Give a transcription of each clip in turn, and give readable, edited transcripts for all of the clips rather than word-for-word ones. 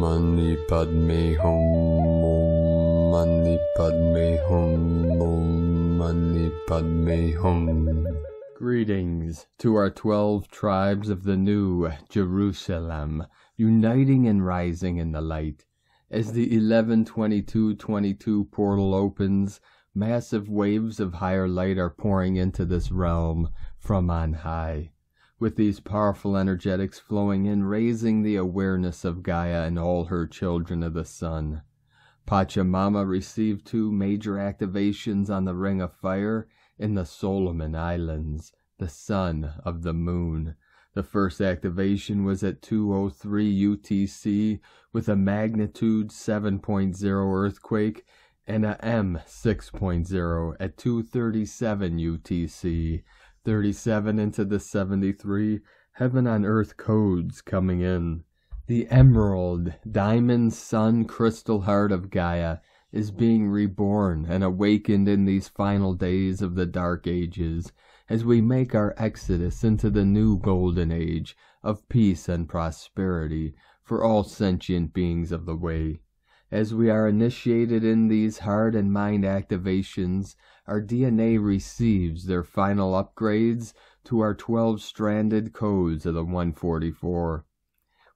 Mani Padme Hum, Om Mani Padme Hum, Om Mani Padme Hum. Greetings to our 12 tribes of the New Jerusalem, uniting and rising in the light. As the 11-22-22 portal opens, massive waves of higher light are pouring into this realm from on high, with these powerful energetics flowing in, raising the awareness of Gaia and all her children of the sun. Pachamama received 2 major activations on the Ring of Fire in the Solomon Islands, the sun of the moon. The first activation was at 2:03 UTC with a magnitude 7.0 earthquake and a M6.0 at 2:37 UTC, 37 into the 73, heaven on earth codes coming in. The emerald, diamond, sun, crystal heart of Gaia is being reborn and awakened in these final days of the Dark Ages, as we make our exodus into the new golden age of peace and prosperity for all sentient beings of the way. As we are initiated in these heart and mind activations, our DNA receives their final upgrades to our 12-stranded codes of the 144.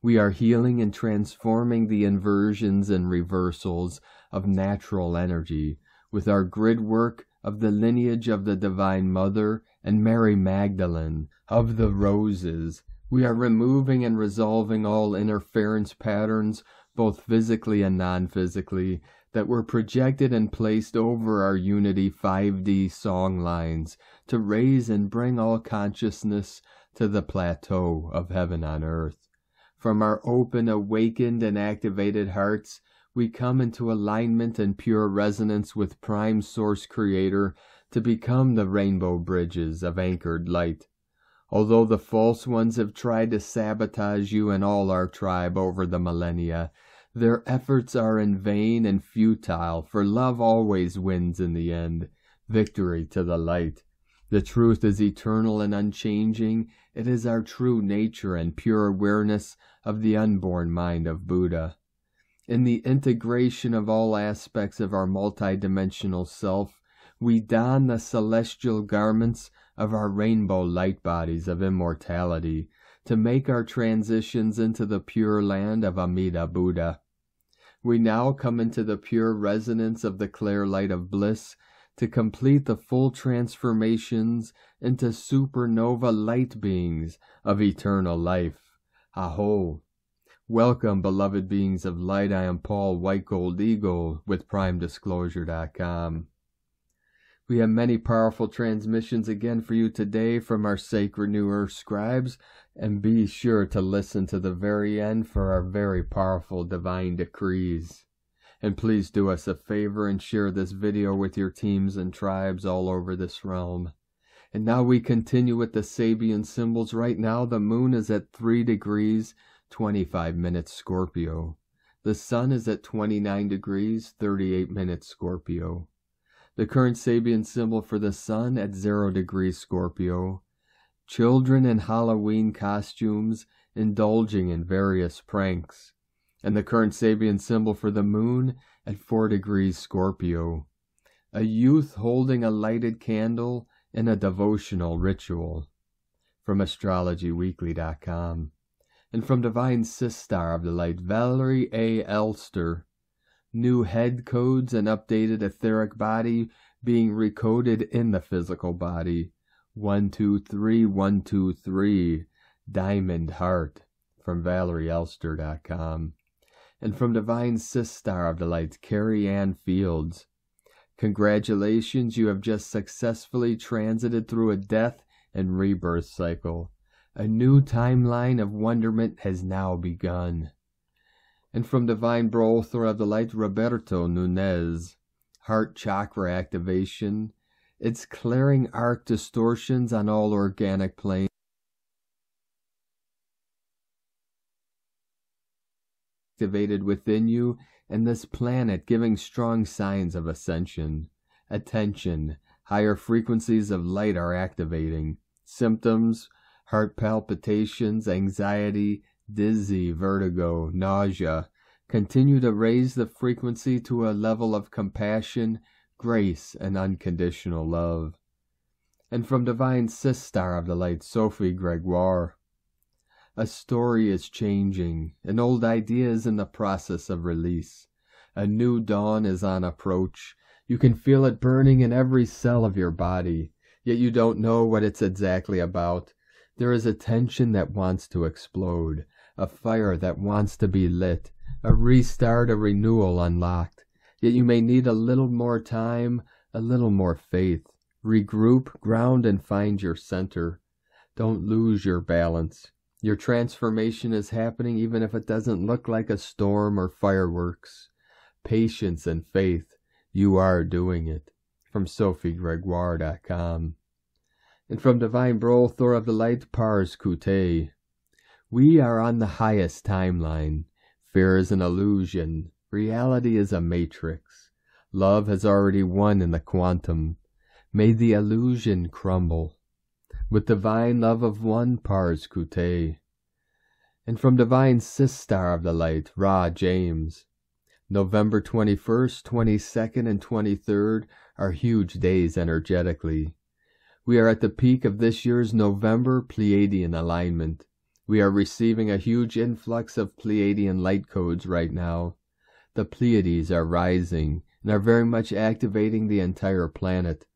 We are healing and transforming the inversions and reversals of natural energy with our grid work of the lineage of the Divine Mother and Mary Magdalene of the Roses. We are removing and resolving all interference patterns, both physically and non-physically, that were projected and placed over our Unity 5D song lines to raise and bring all consciousness to the plateau of heaven on earth. From our open, awakened, and activated hearts, we come into alignment and pure resonance with Prime Source Creator to become the rainbow bridges of anchored light. Although the false ones have tried to sabotage you and all our tribe over the millennia, their efforts are in vain and futile, for love always wins in the end. Victory to the light. The truth is eternal and unchanging. It is our true nature and pure awareness of the unborn mind of Buddha. In the integration of all aspects of our multidimensional self, we don the celestial garments of our rainbow light bodies of immortality to make our transitions into the pure land of Amida Buddha. We now come into the pure resonance of the clear light of bliss to complete the full transformations into supernova light beings of eternal life. Aho! Welcome, beloved beings of light. I am Paul, White Gold Eagle, with PrimeDisclosure.com. We have many powerful transmissions again for you today from our sacred New Earth scribes, and be sure to listen to the very end for our very powerful divine decrees. And please do us a favor and share this video with your teams and tribes all over this realm. And now we continue with the Sabian symbols. Right now the moon is at 3 degrees, 25 minutes Scorpio. The sun is at 29 degrees, 38 minutes Scorpio. The current Sabian symbol for the sun at 0 degrees Scorpio. Children in Halloween costumes indulging in various pranks. And the current Sabian symbol for the moon at 4 degrees Scorpio. A youth holding a lighted candle in a devotional ritual. From AstrologyWeekly.com. And from Divine Sistar of the Light, Valerie A. Elster. New head codes and updated etheric body being recoded in the physical body. 123123. Diamond Heart. From ValerieElster.com. And from Divine Sistar of the Light, Carrie Ann Fields. Congratulations, you have just successfully transited through a death and rebirth cycle. A new timeline of wonderment has now begun. And from Divine Brother of the Light, Roberto Nunez. Heart chakra activation. It's clearing arc distortions on all organic planes. Activated within you, and this planet giving strong signs of ascension. Attention, higher frequencies of light are activating. Symptoms, heart palpitations, anxiety, dizzy, vertigo, nausea, Continue to raise the frequency to a level of compassion, grace, and unconditional love. And from Divine Sister of the Light, Sophie Gregoire, a story is changing, an old idea is in the process of release. A new dawn is on approach. You can feel it burning in every cell of your body, yet you don't know what it's exactly about. There is a tension that wants to explode, a fire that wants to be lit, a restart, a renewal unlocked. Yet you may need a little more time, a little more faith. Regroup, ground, and find your center. Don't lose your balance. Your transformation is happening even if it doesn't look like a storm or fireworks. Patience and faith. You are doing it. From SophieGregoire.com. And from Divine Brother of the Light, Pars Kute. We are on the highest timeline. Fear is an illusion. Reality is a matrix. Love has already won in the quantum. May the illusion crumble. With divine love of one, Pars Kute. And from Divine Sister of the Light, Ra James. November 21st, 22nd, and 23rd are huge days energetically. We are at the peak of this year's November Pleiadian alignment. We are receiving a huge influx of Pleiadian light codes right now. The Pleiades are rising and are very much activating the entire planet.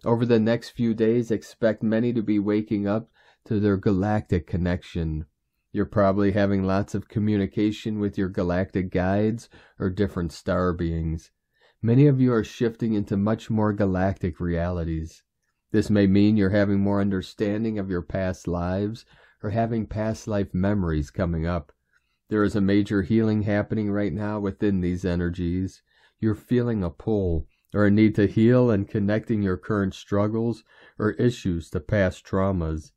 Over the next few days, expect many to be waking up to their galactic connection. You're probably having lots of communication with your galactic guides or different star beings. Many of you are shifting into much more galactic realities. This may mean you're having more understanding of your past lives or having past life memories coming up. There is a major healing happening right now within these energies. You're feeling a pull or a need to heal and connecting your current struggles or issues to past traumas.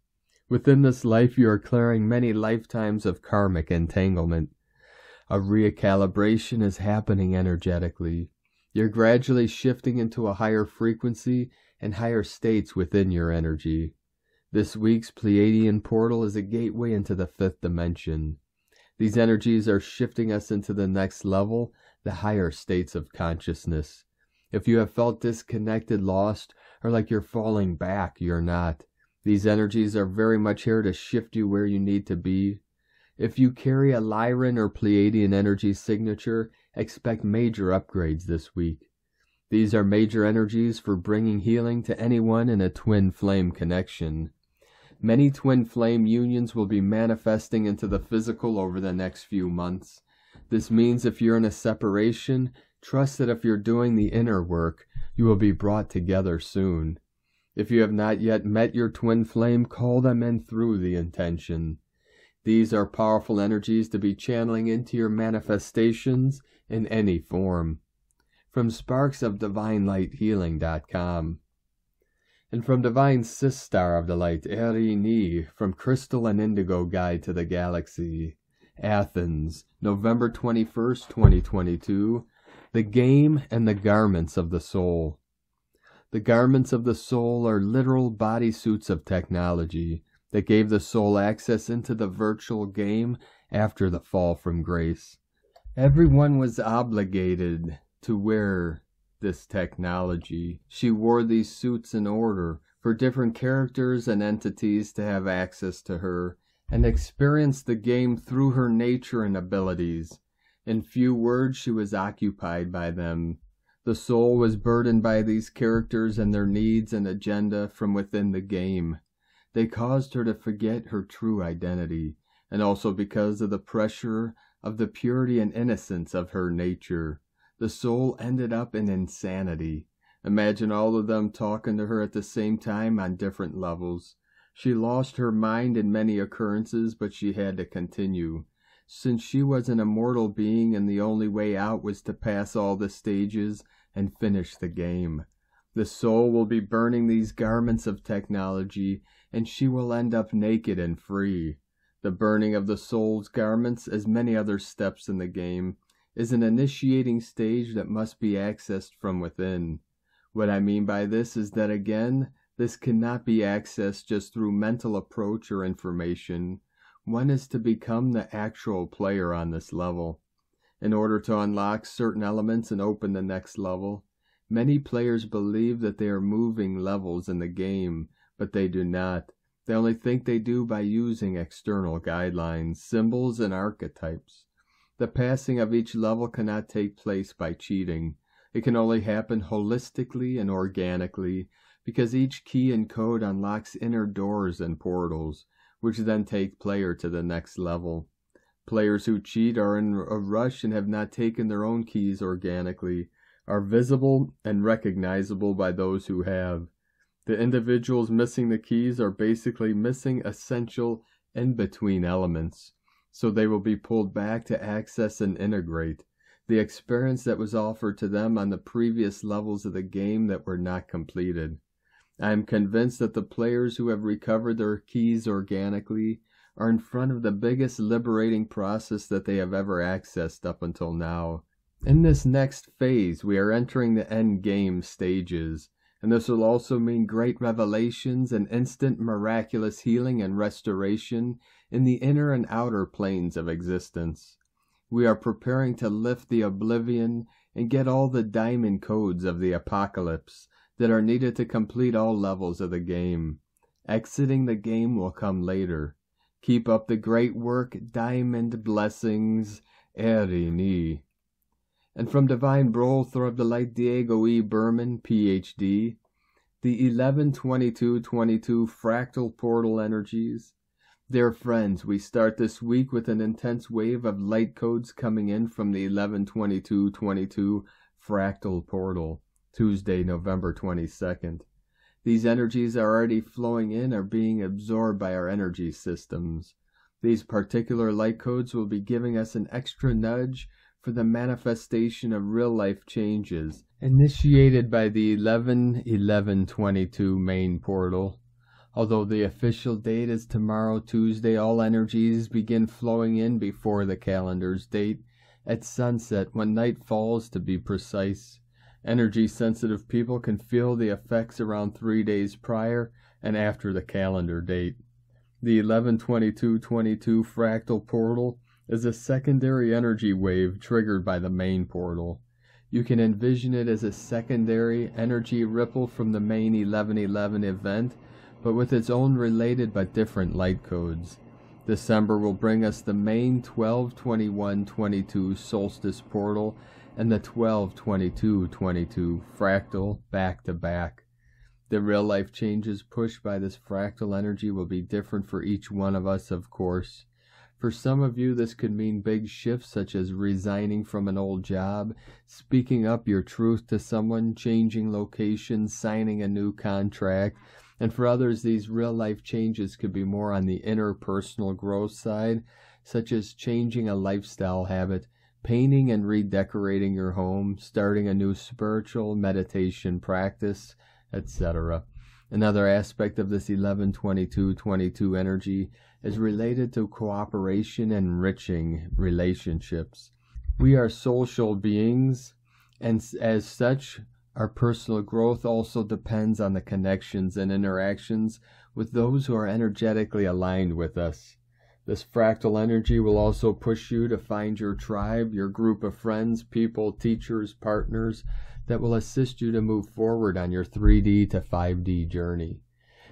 Within this life, you are clearing many lifetimes of karmic entanglement. A recalibration is happening energetically. You're gradually shifting into a higher frequency and higher states within your energy. This week's Pleiadian portal is a gateway into the fifth dimension. These energies are shifting us into the next level, the higher states of consciousness. If you have felt disconnected, lost, or like you're falling back, you're not. These energies are very much here to shift you where you need to be. If you carry a Lyran or Pleiadian energy signature, expect major upgrades this week. These are major energies for bringing healing to anyone in a twin flame connection. Many twin flame unions will be manifesting into the physical over the next few months. This means if you're in a separation, trust that if you're doing the inner work, you will be brought together soon. If you have not yet met your twin flame, call them in through the intention. These are powerful energies to be channeling into your manifestations in any form. From sparksofdivinelightshealing.com. And from Divine Sister of the Light, Erini, from Crystal and Indigo Guide to the Galaxy. Athens, November 21st, 2022. The Game and the Garments of the Soul. The garments of the soul are literal bodysuits of technology that gave the soul access into the virtual game after the fall from grace. Everyone was obligated to wear this technology. She wore these suits in order for different characters and entities to have access to her and experience the game through her nature and abilities. In few words, she was occupied by them. The soul was burdened by these characters and their needs and agenda from within the game. They caused her to forget her true identity, and also because of the pressure of the purity and innocence of her nature. The soul ended up in insanity. Imagine all of them talking to her at the same time on different levels. She lost her mind in many occurrences, but she had to continue. Since she was an immortal being and the only way out was to pass all the stages and finish the game. The soul will be burning these garments of technology, and she will end up naked and free. The burning of the soul's garments, as many other steps in the game, is an initiating stage that must be accessed from within. What I mean by this is that, again, this cannot be accessed just through mental approach or information. One is to become the actual player on this level. in order to unlock certain elements and open the next level. Many players believe that they are moving levels in the game, but they do not. They only think they do by using external guidelines, symbols, and archetypes. The passing of each level cannot take place by cheating. It can only happen holistically and organically, because each key and code unlocks inner doors and portals, which then take player to the next level. Players who cheat are in a rush and have not taken their own keys organically, are visible and recognizable by those who have. The individuals missing the keys are basically missing essential in-between elements, so they will be pulled back to access and integrate the experience that was offered to them on the previous levels of the game that were not completed. I am convinced that the players who have recovered their keys organically are in front of the biggest liberating process that they have ever accessed up until now. In this next phase, we are entering the end game stages, and this will also mean great revelations and instant miraculous healing and restoration in the inner and outer planes of existence. We are preparing to lift the oblivion and get all the diamond codes of the apocalypse that are needed to complete all levels of the game. Exiting the game will come later. Keep up the great work. Diamond blessings. Erini. And from Divine Brother of the Light Diego E. Berman, Ph.D., the 11-22-22 fractal portal energies. Dear friends, we start this week with an intense wave of light codes coming in from the 11-22-22 fractal portal, Tuesday, November 22nd. These energies are already flowing in, are being absorbed by our energy systems. These particular light codes will be giving us an extra nudge for the manifestation of real-life changes, initiated by the 11-11-22 main portal. Although the official date is tomorrow, Tuesday, all energies begin flowing in before the calendar's date, at sunset, when night falls to be precise. Energy-sensitive people can feel the effects around 3 days prior and after the calendar date. The 11-22-22 fractal portal is a secondary energy wave triggered by the main portal. You can envision it as a secondary energy ripple from the main 11-11 event, but with its own related but different light codes. December will bring us the main 12-21-22 solstice portal and the 12-22-22 fractal back to back. The real life changes pushed by this fractal energy will be different for each one of us, of course. For some of you, this could mean big shifts such as resigning from an old job, speaking up your truth to someone, changing location, signing a new contract. And for others, these real-life changes could be more on the interpersonal growth side, such as changing a lifestyle habit, painting and redecorating your home, starting a new spiritual meditation practice, etc. Another aspect of this 11-22-22 energy is related to cooperation and enriching relationships. We are social beings, and as such, our personal growth also depends on the connections and interactions with those who are energetically aligned with us. This fractal energy will also push you to find your tribe, your group of friends, people, teachers, partners that will assist you to move forward on your 3D to 5D journey.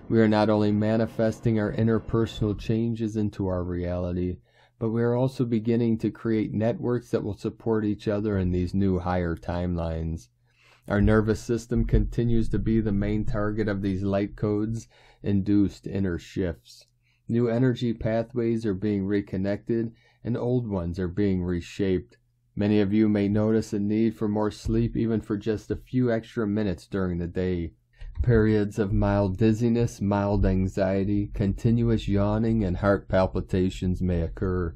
We are not only manifesting our interpersonal changes into our reality, but we are also beginning to create networks that will support each other in these new higher timelines. Our nervous system continues to be the main target of these light codes induced inner shifts. New energy pathways are being reconnected and old ones are being reshaped. Many of you may notice a need for more sleep even for just a few extra minutes during the day. Periods of mild dizziness, mild anxiety, continuous yawning, and heart palpitations may occur.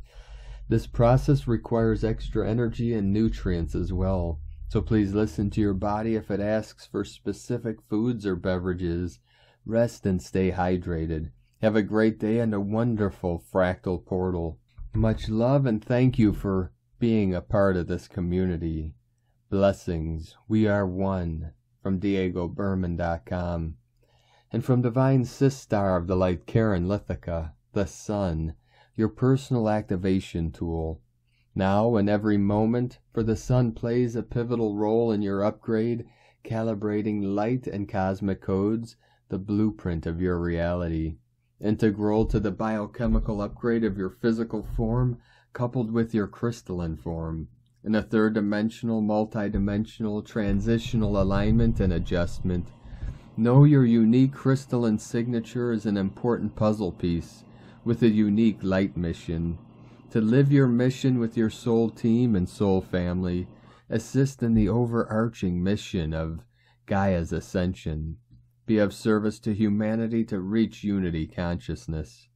This process requires extra energy and nutrients as well. So please listen to your body if it asks for specific foods or beverages. Rest and stay hydrated. Have a great day and a wonderful fractal portal. Much love and thank you for being a part of this community. Blessings. We are one. From DiegoBerman.com. And from Divine Sister of the Light Karen Lithica, the Sun, your personal activation tool. Now and every moment, for the sun plays a pivotal role in your upgrade, calibrating light and cosmic codes, the blueprint of your reality. Integral to the biochemical upgrade of your physical form, coupled with your crystalline form. In a third-dimensional, multi-dimensional, transitional alignment and adjustment. Know your unique crystalline signature is an important puzzle piece, with a unique light mission. To live your mission with your soul team and soul family, assist in the overarching mission of Gaia's Ascension. Be of service to humanity to reach unity consciousness.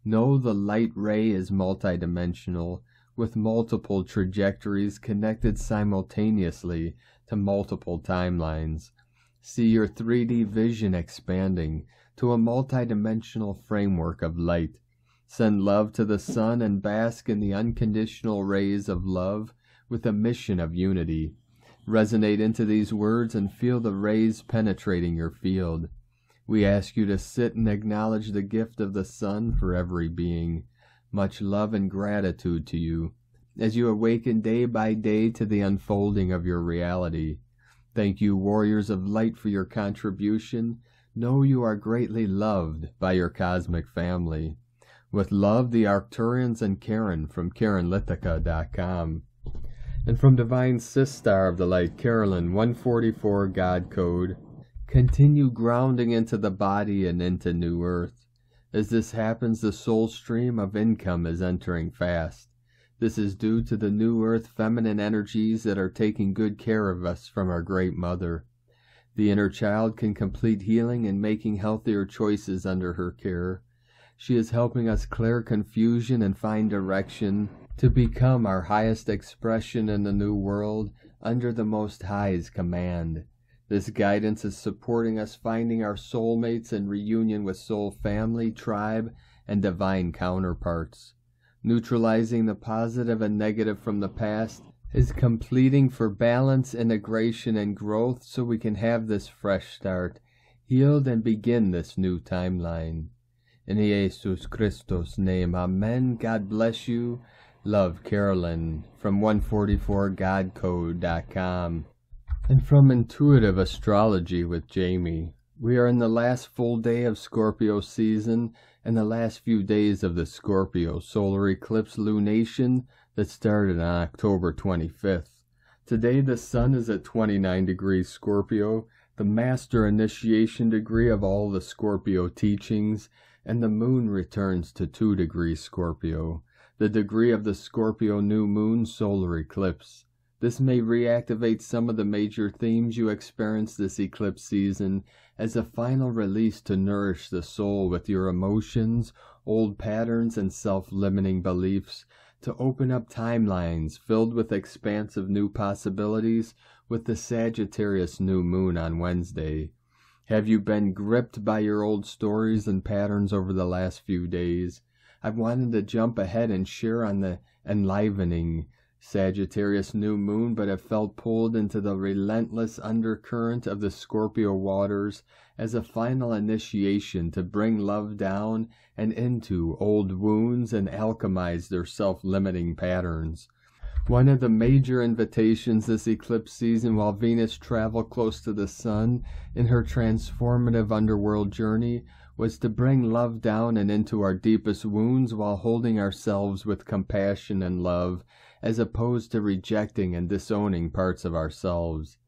Know the light ray is multidimensional, with multiple trajectories connected simultaneously to multiple timelines. See your 3D vision expanding to a multidimensional framework of light. Send love to the sun and bask in the unconditional rays of love with a mission of unity. Resonate into these words and feel the rays penetrating your field. We ask you to sit and acknowledge the gift of the sun for every being. Much love and gratitude to you as you awaken day by day to the unfolding of your reality. Thank you, warriors of light, for your contribution. Know you are greatly loved by your cosmic family. With love, the Arcturians and Karen from KarenLithica.com. And from Divine Sistar of the Light, Carolyn, 144 God Code. Continue grounding into the body and into New Earth. As this happens, the soul stream of income is entering fast. This is due to the New Earth feminine energies that are taking good care of us from our Great Mother. The inner child can complete healing and making healthier choices under her care. She is helping us clear confusion and find direction to become our highest expression in the new world under the Most High's command. This guidance is supporting us finding our soulmates and reunion with soul family, tribe, and divine counterparts. Neutralizing the positive and negative from the past is completing for balance, integration, and growth so we can have this fresh start, healed and begin this new timeline. In Jesus Christos' name, Amen. God bless you. Love, Carolyn, from 144godcode.com. And from Intuitive Astrology with Jamie. We are in the last full day of Scorpio season and the last few days of the Scorpio solar eclipse lunation that started on October 25th. Today the sun is at 29 degrees Scorpio, the master initiation degree of all the Scorpio teachings, and the moon returns to 2 degrees Scorpio, the degree of the Scorpio new moon solar eclipse. This may reactivate some of the major themes you experienced this eclipse season as a final release to nourish the soul with your emotions, old patterns, and self-limiting beliefs, to open up timelines filled with expansive new possibilities with the Sagittarius new moon on Wednesday. Have you been gripped by your old stories and patterns over the last few days? I've wanted to jump ahead and share on the enlivening Sagittarius new moon, but have felt pulled into the relentless undercurrent of the Scorpio waters as a final initiation to bring love down and into old wounds and alchemize their self-limiting patterns. One of the major invitations this eclipse season, while Venus traveled close to the sun in her transformative underworld journey, was to bring love down and into our deepest wounds while holding ourselves with compassion and love, as opposed to rejecting and disowning parts of ourselves.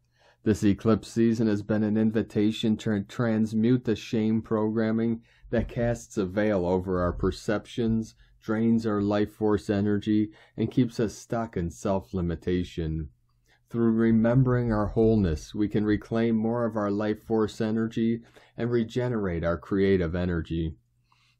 This eclipse season has been an invitation to transmute the shame programming that casts a veil over our perceptions, drains our life force energy, and keeps us stuck in self-limitation. Through remembering our wholeness, we can reclaim more of our life force energy and regenerate our creative energy.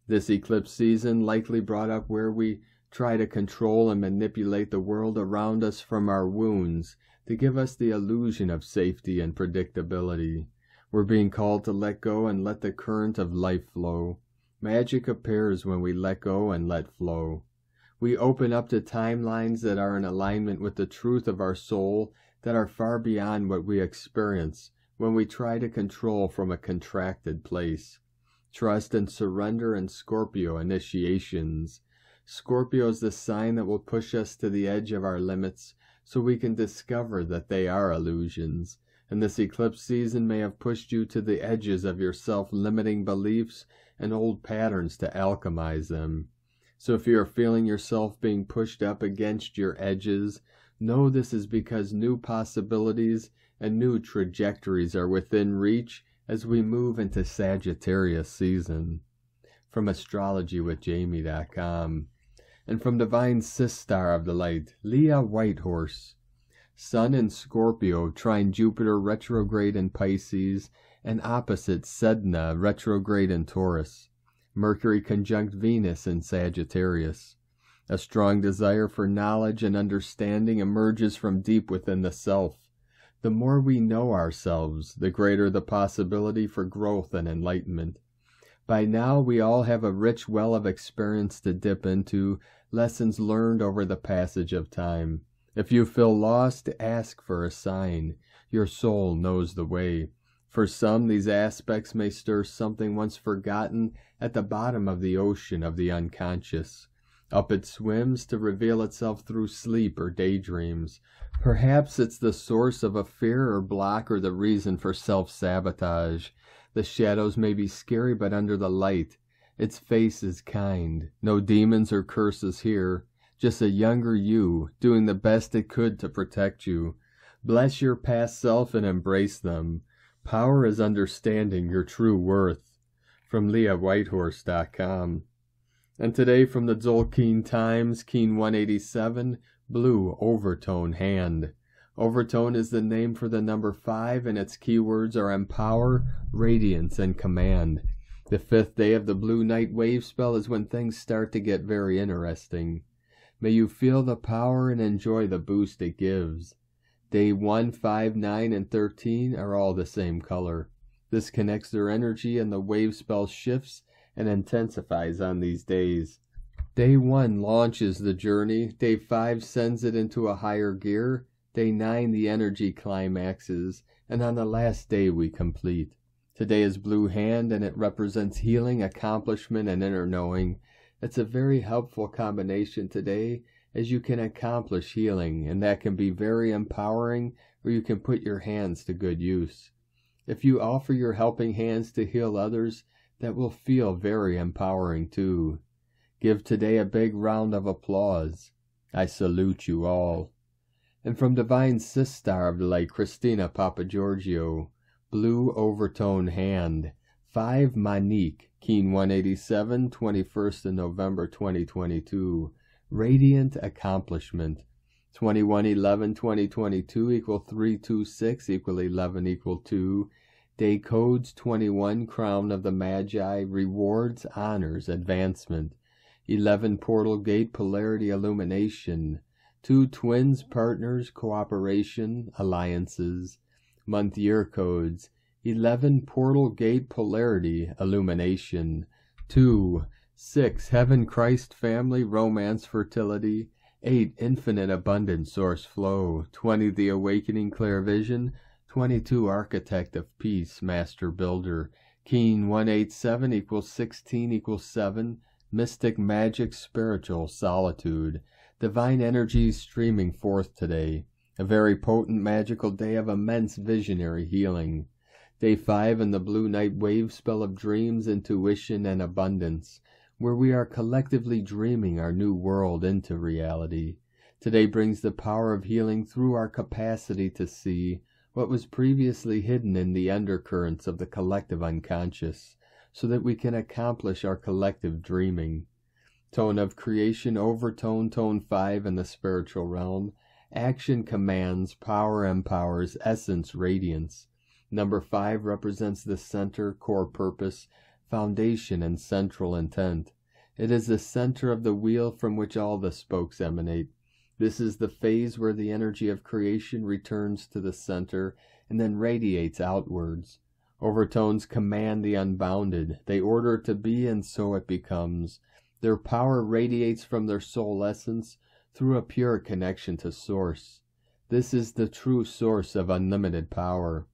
This eclipse season likely brought up where we try to control and manipulate the world around us from our wounds to give us the illusion of safety and predictability. We're being called to let go and let the current of life flow. Magic appears when we let go and let flow. We open up to timelines that are in alignment with the truth of our soul, that are far beyond what we experience when we try to control from a contracted place. Trust and surrender and Scorpio initiations. Scorpio is the sign that will push us to the edge of our limits so we can discover that they are illusions. And this eclipse season may have pushed you to the edges of your self-limiting beliefs and old patterns to alchemize them. So if you are feeling yourself being pushed up against your edges, know this is because new possibilities and new trajectories are within reach as we move into Sagittarius season. From astrologywithjamie.com. And from Divine Sistar of the Light, Leah Whitehorse. Sun in Scorpio trine Jupiter retrograde in Pisces and opposite Sedna retrograde in Taurus. Mercury conjunct Venus in Sagittarius. A strong desire for knowledge and understanding emerges from deep within the self. The more we know ourselves, the greater the possibility for growth and enlightenment. By now, we all have a rich well of experience to dip into, lessons learned over the passage of time. If you feel lost, ask for a sign. Your soul knows the way. For some, these aspects may stir something once forgotten at the bottom of the ocean of the unconscious. Up it swims to reveal itself through sleep or daydreams. Perhaps it's the source of a fear or block or the reason for self-sabotage. The shadows may be scary, but under the light, its face is kind. No demons or curses here, just a younger you doing the best it could to protect you. Bless your past self and embrace them. Power is understanding your true worth. From LeahWhitehorse.com. And today from the Dzolkeen Times, Keen 187, Blue Overtone Hand. Overtone is the name for the number 5, and its keywords are empower, radiance, and command. The 5th day of the Blue Night Wave spell is when things start to get very interesting. May you feel the power and enjoy the boost it gives. Day 1, 5, 9, and 13 are all the same color. This connects their energy, and the wave spell shifts and intensifies on these days. Day 1 launches the journey, Day 5 sends it into a higher gear, Day 9 the energy climaxes, and on the last day we complete. Today is Blue Hand, and it represents healing, accomplishment, and inner knowing. It's a very helpful combination today, as you can accomplish healing, and that can be very empowering, or you can put your hands to good use. If you offer your helping hands to heal others, that will feel very empowering too. Give today a big round of applause. I salute you all. And from Divine Sistar of the Light, Christina Papagiorgio, Blue Overtone Hand, 5 Manique, Keen 187, 21st of November 2022, Radiant Accomplishment, 21/11/2022 equal 326 equal 11 equal 2, Day Codes 21, Crown of the Magi, Rewards, Honors, Advancement, 11 Portal Gate, Polarity, Illumination, 2 Twins, Partners, Cooperation, Alliances, Month Year Codes, 11 Portal Gate, Polarity, Illumination, 2, 6 Heaven, Christ, Family, Romance, Fertility, 8 Infinite Abundant Source Flow, 20 The Awakening, Clear Vision, 22 Architect of Peace, Master Builder, Keen 187 equals 16 equals 7, Mystic Magic, Spiritual, Solitude, Divine Energies streaming forth today, a very potent magical day of immense visionary healing. Day 5 in the Blue Night Wave spell of dreams, intuition, and abundance, where we are collectively dreaming our new world into reality. Today brings the power of healing through our capacity to see what was previously hidden in the undercurrents of the collective unconscious, so that we can accomplish our collective dreaming. Tone of creation, overtone, tone 5 in the spiritual realm. Action commands, power empowers, essence radiance. Number 5 represents the center, core purpose, foundation, and central intent. It is the center of the wheel from which all the spokes emanate. This is the phase where the energy of creation returns to the center and then radiates outwards. Overtones command the unbounded. They order it to be, and so it becomes. Their power radiates from their soul essence through a pure connection to Source. This is the true source of unlimited power.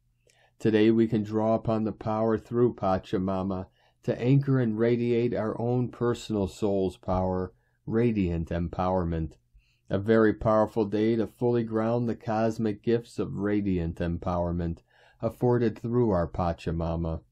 Today we can draw upon the power through Pachamama to anchor and radiate our own personal soul's power radiant empowerment. A very powerful day to fully ground the cosmic gifts of radiant empowerment afforded through our Pachamama.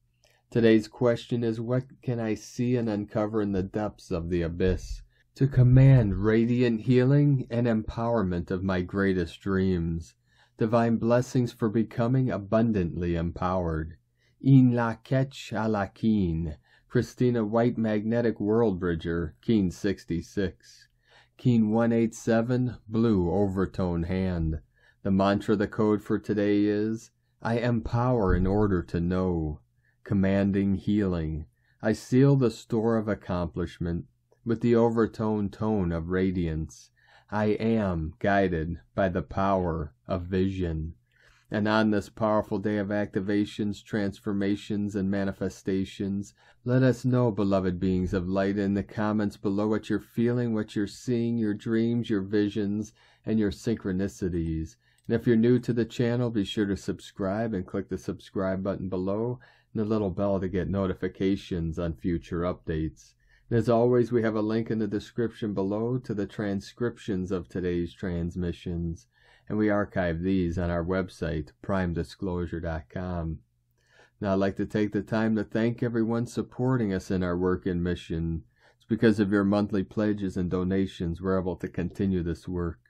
Today's question is, what can I see and uncover in the depths of the abyss to command radiant healing and empowerment of my greatest dreams? Divine blessings for becoming abundantly empowered. In la ketch a la keen. Christina White, Magnetic World Bridger, Keen 66. Keen 187, Blue Overtone Hand. The mantra, the code for today is, I empower in order to know. Commanding healing. I seal the store of accomplishment with the overtone tone of radiance. I am guided by the power of vision. And on this powerful day of activations, transformations, and manifestations, let us know, beloved beings of light, in the comments below what you're feeling, what you're seeing, your dreams, your visions, and your synchronicities. And if you're new to the channel, be sure to subscribe and click the subscribe button below and the little bell to get notifications on future updates. And as always, we have a link in the description below to the transcriptions of today's transmissions, and we archive these on our website, primedisclosure.com. Now, I'd like to take the time to thank everyone supporting us in our work and mission. It's because of your monthly pledges and donations we're able to continue this work.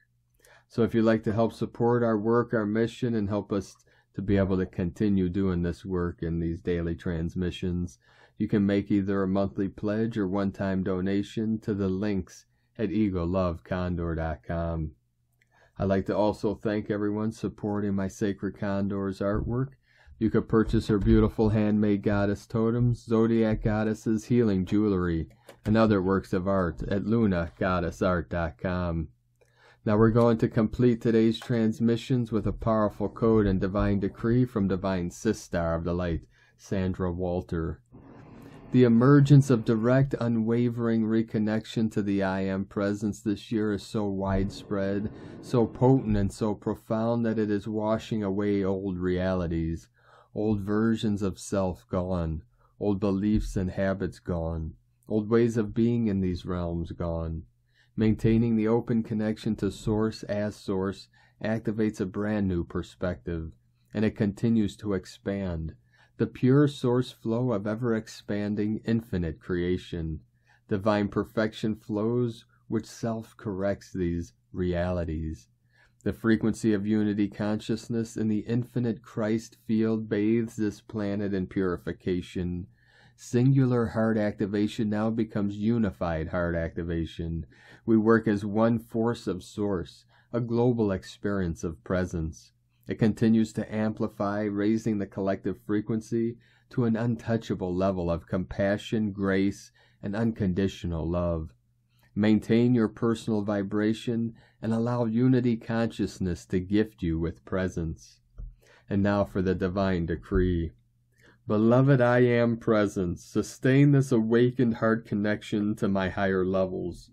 So if you'd like to help support our work, our mission, and help us to be able to continue doing this work in these daily transmissions, you can make either a monthly pledge or one-time donation to the links at egolovecondor.com. I'd like to also thank everyone supporting my Sacred Condor's artwork. You could purchase her beautiful handmade goddess totems, zodiac goddesses, healing jewelry, and other works of art at lunagoddessart.com. Now we're going to complete today's transmissions with a powerful code and divine decree from Divine Sister of the Light, Sandra Walter. The emergence of direct, unwavering reconnection to the I Am presence this year is so widespread, so potent, and so profound that it is washing away old realities, old versions of self gone, old beliefs and habits gone, old ways of being in these realms gone. Maintaining the open connection to Source as Source activates a brand new perspective, and it continues to expand. The pure source flow of ever-expanding infinite creation. Divine perfection flows which self-corrects these realities. The frequency of unity consciousness in the infinite Christ field bathes this planet in purification. Singular heart activation now becomes unified heart activation. We work as one force of Source, a global experience of presence. It continues to amplify, raising the collective frequency to an untouchable level of compassion, grace, and unconditional love. Maintain your personal vibration and allow unity consciousness to gift you with presence. And now for the divine decree. Beloved I Am presence, sustain this awakened heart connection to my higher levels.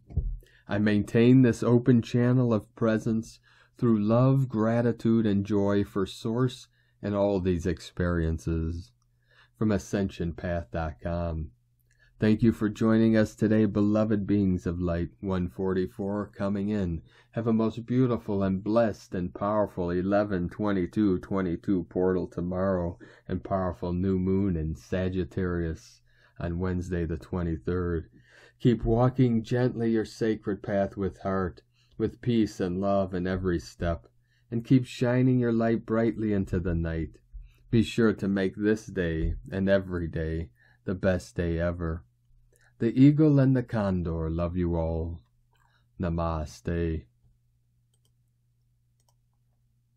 I maintain this open channel of presence through love, gratitude, and joy for Source and all these experiences. From AscensionPath.com. Thank you for joining us today, beloved beings of light. 144 coming in. Have a most beautiful and blessed and powerful 11/22/22 portal tomorrow, and powerful new moon in Sagittarius on Wednesday the 23rd. Keep walking gently your sacred path with heart, with peace and love in every step, and keep shining your light brightly into the night. Be sure to make this day and every day the best day ever. The Eagle and the Condor love you all. Namaste.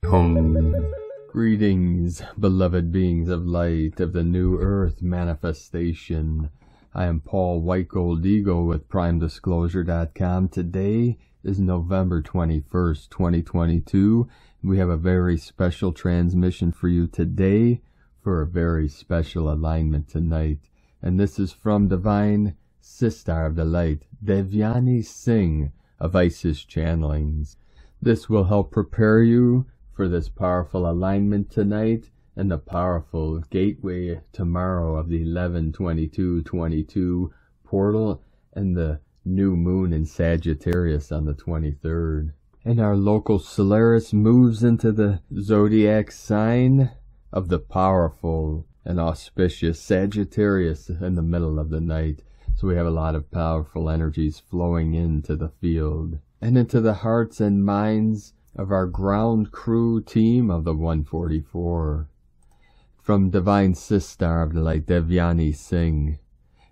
Hum. Greetings, beloved beings of light of the New Earth manifestation. I am Paul White Gold Eagle with PrimeDisclosure.com. Today is November 21st, 2022. We have a very special transmission for you today for a very special alignment tonight. And this is from Divine Sister of the Light, Devyani Singh of Isis Channelings. This will help prepare you for this powerful alignment tonight and the powerful gateway tomorrow of the 11/22/22 portal and the new moon in Sagittarius on the 23rd. And our local Solaris moves into the zodiac sign of the powerful and auspicious Sagittarius in the middle of the night. So we have a lot of powerful energies flowing into the field and into the hearts and minds of our ground crew team of the 144. From Divine Sister of the Light, Devyani Singh.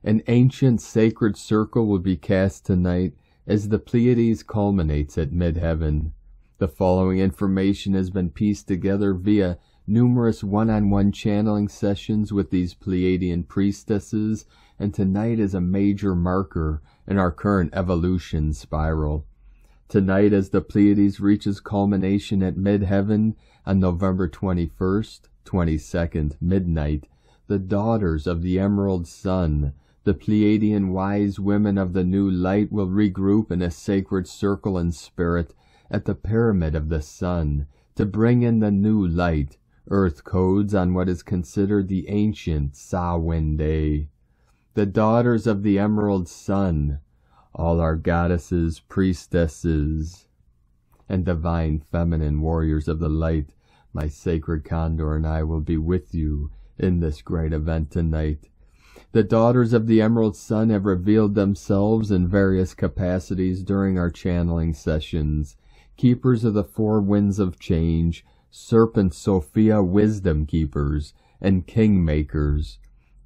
An ancient sacred circle will be cast tonight as the Pleiades culminates at mid-heaven. The following information has been pieced together via numerous one-on-one channeling sessions with these Pleiadian priestesses, and tonight is a major marker in our current evolution spiral. Tonight, as the Pleiades reaches culmination at mid-heaven on November 21st, 22nd, midnight, the daughters of the Emerald Sun, the Pleiadian wise women of the new light, will regroup in a sacred circle in spirit at the pyramid of the sun to bring in the new light, earth codes on what is considered the ancient Samhain day. The daughters of the Emerald Sun, all our goddesses, priestesses, and divine feminine warriors of the light, my sacred Condor and I will be with you in this great event tonight. The daughters of the Emerald Sun have revealed themselves in various capacities during our channeling sessions. Keepers of the four winds of change, Serpent Sophia wisdom keepers, and kingmakers.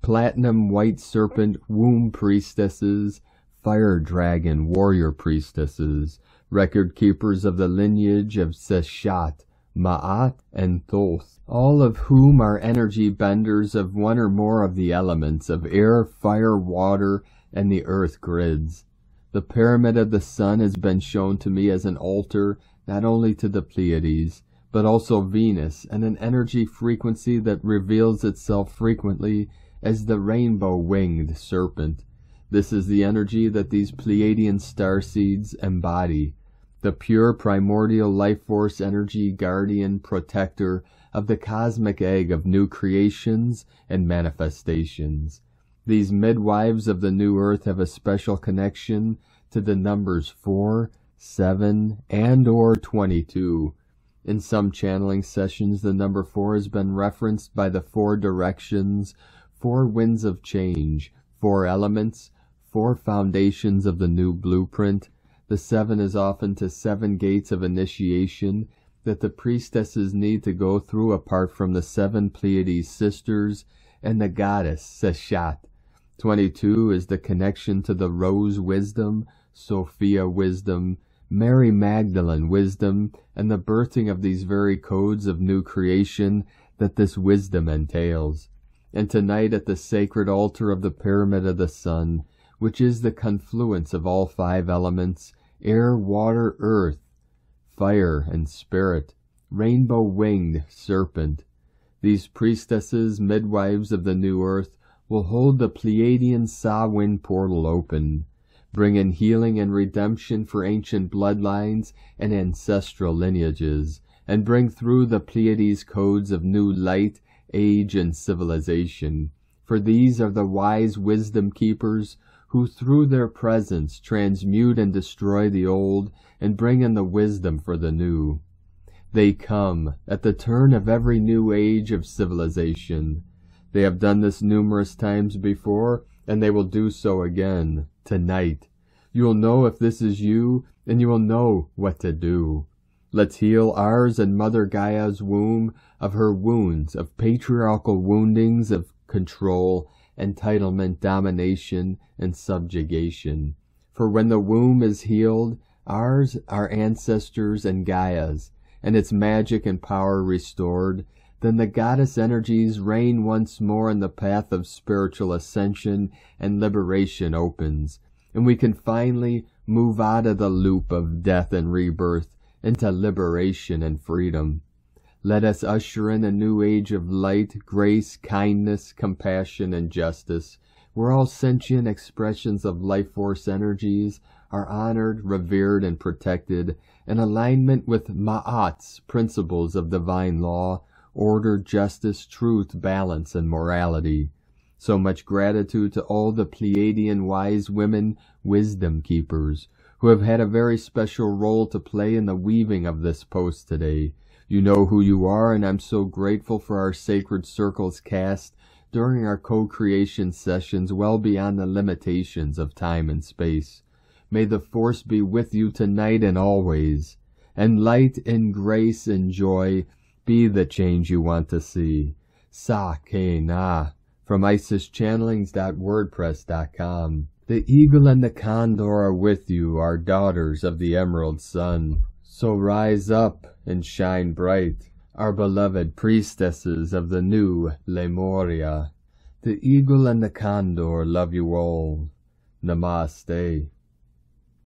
Platinum white serpent womb priestesses, fire dragon warrior priestesses, record keepers of the lineage of Seshat, Ma'at, and Thoth, all of whom are energy benders of one or more of the elements of air, fire, water, and the earth grids. The pyramid of the sun has been shown to me as an altar not only to the Pleiades, but also Venus, and an energy frequency that reveals itself frequently as the rainbow-winged serpent. This is the energy that these Pleiadian starseeds embody, the pure primordial life force energy guardian protector of the cosmic egg of new creations and manifestations. These midwives of the new earth have a special connection to the numbers 4, 7, and or 22. In some channeling sessions, the number 4 has been referenced by the 4 directions, 4 winds of change, 4 elements, 4 foundations of the new blueprint. The 7 is often to 7 gates of initiation that the priestesses need to go through apart from the 7 Pleiades sisters and the goddess Seshat. 22 is the connection to the Rose wisdom, Sophia wisdom, Mary Magdalene wisdom, and the birthing of these very codes of new creation that this wisdom entails. And tonight at the sacred altar of the Pyramid of the Sun, which is the confluence of all 5 elements, air, water, earth, fire, and spirit, rainbow-winged serpent, these priestesses, midwives of the new earth, will hold the Pleiadian Samhain portal open, bring in healing and redemption for ancient bloodlines and ancestral lineages, and bring through the Pleiades codes of new light, age, and civilization. For these are the wise wisdom keepers who through their presence transmute and destroy the old and bring in the wisdom for the new. They come at the turn of every new age of civilization. They have done this numerous times before, and they will do so again tonight. You will know if this is you, and you will know what to do. Let's heal ours and Mother Gaia's womb of her wounds, of patriarchal woundings, of control, entitlement, domination, and subjugation. For when the womb is healed, ours, our ancestors, and Gaia's, and its magic and power restored, then the goddess energies reign once more and the path of spiritual ascension and liberation opens, and we can finally move out of the loop of death and rebirth into liberation and freedom. Let us usher in a new age of light, grace, kindness, compassion, and justice, where all sentient expressions of life force energies are honored, revered, and protected in alignment with Ma'at's principles of divine law, order, justice, truth, balance, and morality. So much gratitude to all the Pleiadian wise women, wisdom keepers, who have had a very special role to play in the weaving of this post today. You know who you are, and I'm so grateful for our Sacred Circles cast during our co-creation sessions well beyond the limitations of time and space. May the Force be with you tonight and always, and light and grace and joy be the change you want to see. Sa-ke-na. From IsisChannelings.wordpress.com. The eagle and the condor are with you, our daughters of the emerald sun. So rise up and shine bright, our beloved priestesses of the new Lemuria. The eagle and the condor love you all. Namaste.